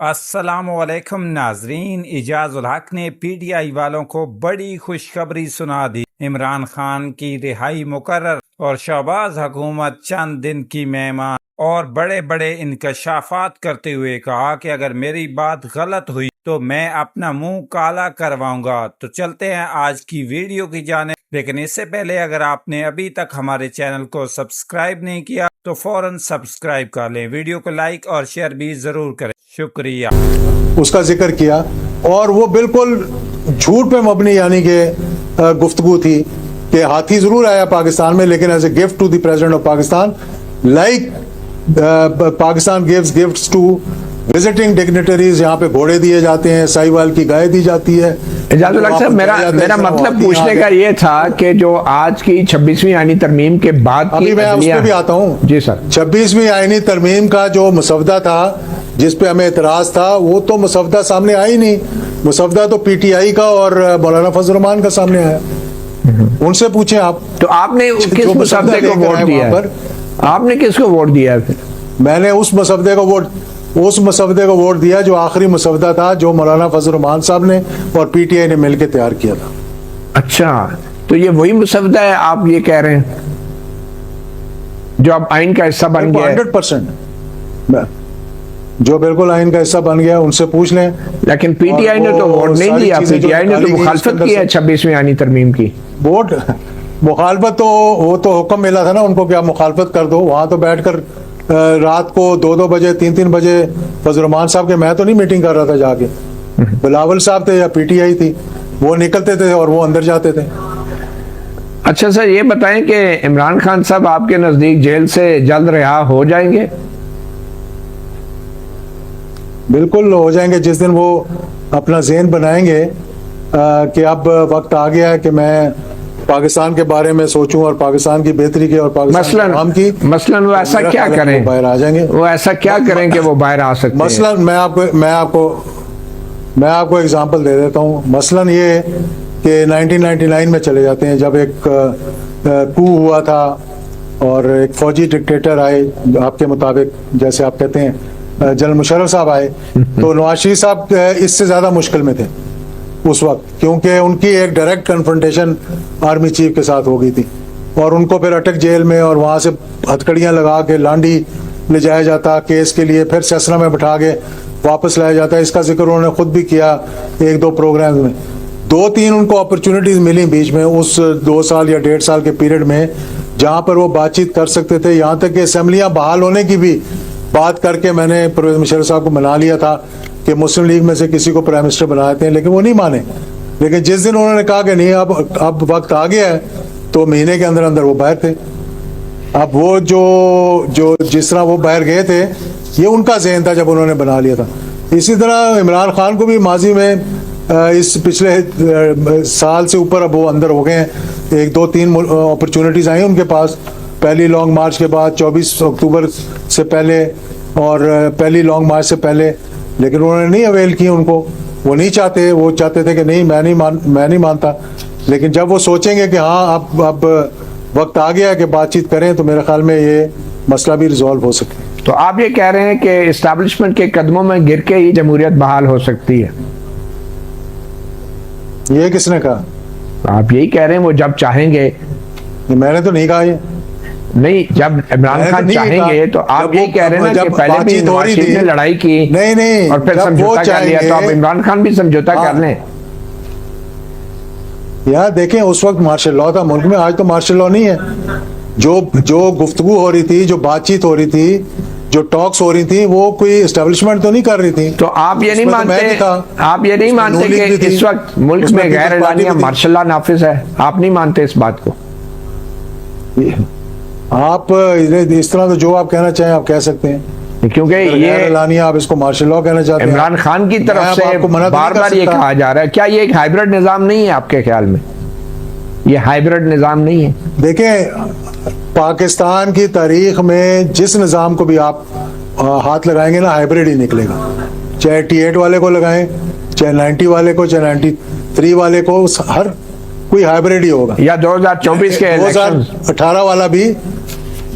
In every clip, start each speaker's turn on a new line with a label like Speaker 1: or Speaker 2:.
Speaker 1: السلام علیکم ناظرین، اعجاز الحق نے پی ٹی آئی والوں کو بڑی خوشخبری سنا دی۔ عمران خان کی رہائی مقرر اور شہباز حکومت چند دن کی مہمان، اور بڑے بڑے انکشافات کرتے ہوئے کہا کہ اگر میری بات غلط ہوئی تو میں اپنا منہ کالا کرواؤں گا۔ تو چلتے ہیں آج کی ویڈیو کی جانب، لیکن اس سے پہلے اگر آپ نے ابھی تک ہمارے چینل کو سبسکرائب نہیں کیا تو فوراً سبسکرائب کر لیں، ویڈیو کو لائک اور شیئر بھی ضرور کریں، شکریہ۔
Speaker 2: اس کا ذکر کیا اور وہ بالکل جھوٹ پہ مبنی یعنی کہ گفتگو تھی کہ ہاتھی ضرور آیا پاکستان میں، لیکن as a gift to the president of Pakistan, like Pakistan gives gifts to visiting dignitaries, یہاں پہ گھوڑے دیے جاتے ہیں، ساہیوال کی گائے دی جاتی ہے۔
Speaker 3: اعجاز الحق صاحب، میرا مطلب پوچھنے کا یہ تھا کہ جو آج کی 26ویں آئینی ترمیم کے بعد
Speaker 2: ابھی میں اس پہ بھی آتا ہوں۔
Speaker 3: جی سر،
Speaker 2: 26ویں آئینی ترمیم کا جو مسودہ تھا جس پہ ہمیں اعتراض تھا، وہ تو مسودہ سامنے آئی نہیں۔ مسودہ تو پی ٹی آئی کا اور مولانا فضل الرحمان کا سامنے آیا، ان سے پوچھیں آپ۔
Speaker 3: تو آپ نے کس مسودے کو ووٹ دیا ہے؟ آپ نے کس کو ووٹ دیا ہے پھر؟
Speaker 2: میں نے اس مسودے کو ووٹ دیا جو آخری مسودہ تھا، جو مولانا فضل الرحمان صاحب نے اور پی ٹی آئی نے مل کے تیار کیا تھا۔
Speaker 3: اچھا، تو یہ وہی مسودہ ہے آپ یہ کہہ رہے ہیں جو اب آئین کا حصہ بن گیا ہے؟
Speaker 2: 100% جو بالکل آئین کا حصہ بن گیا، ان سے پوچھ لیں۔
Speaker 3: لیکن پی ٹی آئی نے تو ووٹ نہیں دیا، پی ٹی آئی نے تو مخالفت کی ہے 26ویں آئینی ترمیم کی۔
Speaker 2: ووٹ مخالفت تو وہ تو حکم ملا تھا نا ان کو کہ آپ مخالفت کر دو۔ وہاں تو بیٹھ کر رات کو 2 بجے 3 بجے فضل الرحمان صاحب کے، میں تو نہیں میٹنگ کر رہا تھا جا کے، بلاول صاحب تھے یا پی ٹی آئی تھی، وہ نکلتے تھے اور وہ اندر جاتے تھے۔
Speaker 3: اچھا سر، یہ بتائیں کہ عمران خان صاحب آپ کے نزدیک جیل سے جلد رہا ہو جائیں گے؟
Speaker 2: بالکل ہو جائیں گے، جس دن وہ اپنا ذہن بنائیں گے کہ اب وقت آ گیا ہے کہ میں پاکستان کے بارے میں سوچوں اور پاکستان کی بہتری کی اور پاکستان کے عوام کی،
Speaker 3: مثلاً وہ ایسا کیا کریں،
Speaker 2: باہر آ جائیں گے۔
Speaker 3: وہ ایسا کیا کریں کہ وہ باہر آ سکتے ہیں؟
Speaker 2: مثلاً میں آپ کو اگزامپل دے دیتا ہوں۔ مثلاً یہ کہ 1999 میں چلے جاتے ہیں، جب ایک کو ہوا تھا اور ایک فوجی ڈکٹیٹر آئے، آپ کے مطابق جیسے آپ کہتے ہیں جنرل مشرف صاحب آئے، تو نواز شریف صاحب اس سے زیادہ مشکل میں تھے اس وقت، کیونکہ ان کی ایک ڈائریکٹ کنفرنٹیشن آرمی چیف کے ساتھ ہو گئی تھی، اور ان کو پھر اٹک جیل میں اور وہاں سے ہتھکڑیاں لگا کے لانڈی لے جایا جاتا کیس کے لیے، پھر سیسنا میں بٹھا کے واپس لایا جاتا۔ اس کا ذکر انہوں نے خود بھی کیا 1-2 پروگرام میں۔ 2-3 ان کو اپرچونٹیز ملی بیچ میں اس 2 سال یا 1.5 سال کے پیریڈ میں، جہاں پر وہ بات چیت کر سکتے تھے، یہاں تک کہ اسمبلیاں بحال ہونے کی بھی بات کر کے میں نے پرویز مشرف صاحب کو منا لیا تھا کہ مسلم لیگ میں سے کسی کو پرائم منسٹر بنا دیتے ہیں، لیکن وہ نہیں مانے۔ لیکن جس دن انہوں نے کہا کہ نہیں اب وقت آ گیا ہے، تو مہینے کے اندر وہ باہر تھے۔ اب وہ جو جس طرح وہ باہر گئے تھے، یہ ان کا ذہن تھا جب انہوں نے بنا لیا تھا۔ اسی طرح عمران خان کو بھی ماضی میں اس پچھلے سال سے اوپر اب وہ اندر ہو گئے ہیں، 1-2-3 اپرچونٹیز آئی ان کے پاس، پہلی لانگ مارچ کے بعد 24 اکتوبر سے پہلے اور پہلی لانگ مارچ سے پہلے، لیکن انہوں نے نہیں اویل کی ان کو۔ وہ نہیں چاہتے، وہ چاہتے تھے کہ نہیں میں نہیں مانتا، لیکن جب وہ سوچیں گے کہ ہاں اب وقت آ گیا کہ بات چیت کریں، تو میرے خیال میں یہ مسئلہ بھی ریزالو ہو سکے۔
Speaker 3: تو آپ یہ کہہ رہے ہیں کہ اسٹیبلشمنٹ کے قدموں میں گر کے ہی جمہوریت بحال ہو سکتی ہے؟
Speaker 2: یہ کس نے کہا؟
Speaker 3: آپ یہی کہہ رہے ہیں وہ جب چاہیں گے۔
Speaker 2: میں نے تو نہیں کہا یہ۔
Speaker 3: نہیں، جب عمران خان چاہیں گے تو آپ یہی کہہ رہے ہیں نا کہ پہلے بھی نواز شریف نے لڑائی کی
Speaker 2: نہیں
Speaker 3: اور پھر سمجھوتا کر لیا، تو آپ عمران خان بھی سمجھوتا کر لیں۔
Speaker 2: یار دیکھیں، اس وقت مارشل لا تھا ملک میں، آج تو مارشل لا نہیں ہے۔ جو گفتگو ہو رہی تھی، جو بات چیت ہو رہی تھی، جو ٹاکس ہو رہی تھی، وہ کوئی اسٹیبلشمنٹ تو نہیں کر رہی تھی۔
Speaker 3: تو آپ یہ نہیں مانتے کہ اس وقت ملک میں غیر اعلانیہ مارشل لا نافذ ہے؟ آپ نہیں مانتے اس بات کو؟
Speaker 2: آپ اس طرح تو جو آپ کہنا چاہیں آپ کہہ سکتے ہیں،
Speaker 3: کیونکہ یہ
Speaker 2: اعلانیہ آپ اس کو مارشل لا کہنا چاہتے ہیں۔
Speaker 3: عمران خان کی طرف سے بار بار یہ کہا جا رہا ہے، کیا یہ ایک ہائیبرڈ نظام نہیں ہے آپ کے خیال میں؟ یہ ہائیبرڈ نظام نہیں ہے؟
Speaker 2: دیکھیں، پاکستان کی تاریخ میں جس نظام کو بھی آپ ہاتھ لگائیں گے نا، ہائیبرڈ ہی نکلے گا۔ چاہے T8 والے کو لگائیں، چاہے 90 والے کو، چاہے 93 والے کو، ہر کوئی ہائیبرڈ ہی ہوگا۔
Speaker 3: یا 2024 کے
Speaker 2: 2018 والا بھی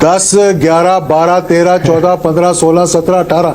Speaker 2: 10, 11, 12, 13, 14, 15, 16, 17, 18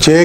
Speaker 2: 6